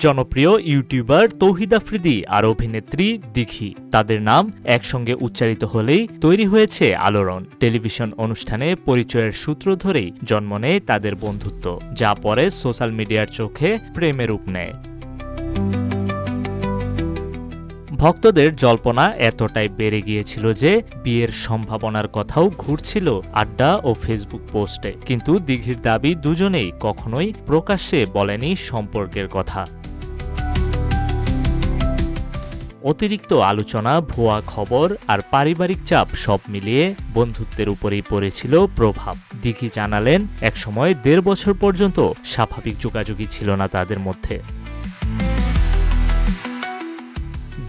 জনপ্রিয় ইউটিউবার তৌহিদ আফ্রিদি আর অভিনেত্রী দিঘি, তাদের নাম একসঙ্গে উচ্চারিত হলেই তৈরি হয়েছে আলোড়ন। টেলিভিশন অনুষ্ঠানে পরিচয়ের সূত্র ধরেই জন্ম নেয় তাদের বন্ধুত্ব, যা পরে সোশ্যাল মিডিয়ার চোখে প্রেমের রূপ নেয়। ভক্তদের জল্পনা এতটাই বেড়ে গিয়েছিল যে বিয়ের সম্ভাবনার কথাও ঘুরছিল আড্ডা ও ফেসবুক পোস্টে, কিন্তু দিঘির দাবি দুজনেই কখনোই প্রকাশ্যে বলেনি সম্পর্কের কথা। অতিরিক্ত আলোচনা, ভুয়া খবর আর পারিবারিক চাপ সব মিলিয়ে বন্ধুত্বের উপরেই পড়েছিল প্রভাব। দিঘি জানালেন, একসময় ১.৫ বছর পর্যন্ত স্বাভাবিক যোগাযোগই ছিল না তাদের মধ্যে।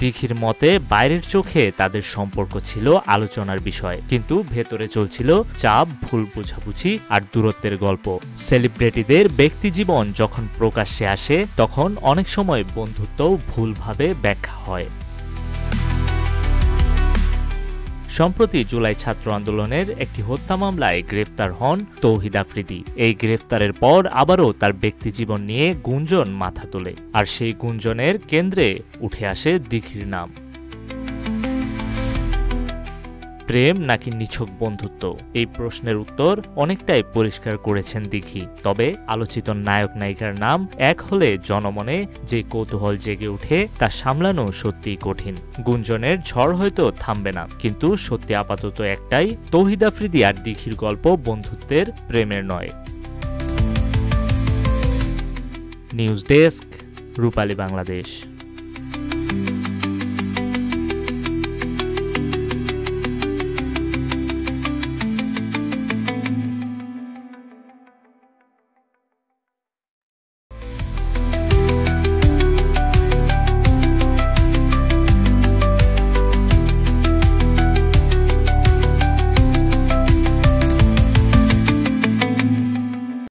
দিঘির মতে বাইরের চোখে তাদের সম্পর্ক ছিল আলোচনার বিষয়, কিন্তু ভেতরে চলছিল চাপ, ভুল বোঝাবুঝি আর দূরত্বের গল্প। সেলিব্রিটিদের ব্যক্তিজীবন যখন প্রকাশ্যে আসে তখন অনেক সময় বন্ধুত্বও ভুলভাবে ব্যাখ্যা হয়। সম্প্রতি জুলাই ছাত্র আন্দোলনের একটি হত্যা মামলায় গ্রেফতার হন তৌহিদ আফ্রিদি। এই গ্রেফতারের পর আবারও তার ব্যক্তিজীবন নিয়ে গুঞ্জন মাথা তোলে, আর সেই গুঞ্জনের কেন্দ্রে উঠে আসে দিঘির নাম। প্রেম নাকি নিছক বন্ধুত্ব, এই প্রশ্নের উত্তর অনেকটাই পরিষ্কার করেছেন দিঘি। তবে আলোচিত নায়ক নায়িকার নাম এক হলে জনমনে যে কৌতূহল জেগে ওঠে তা সামলানো সত্যিই কঠিন। গুঞ্জনের ঝড় হয়তো থামবে না, কিন্তু সত্যি আপাতত একটাই, তৌহিদ আফ্রিদি আর দিঘির গল্প বন্ধুত্বের, প্রেমের নয়। নিউজ ডেস্ক, রূপালী বাংলাদেশ।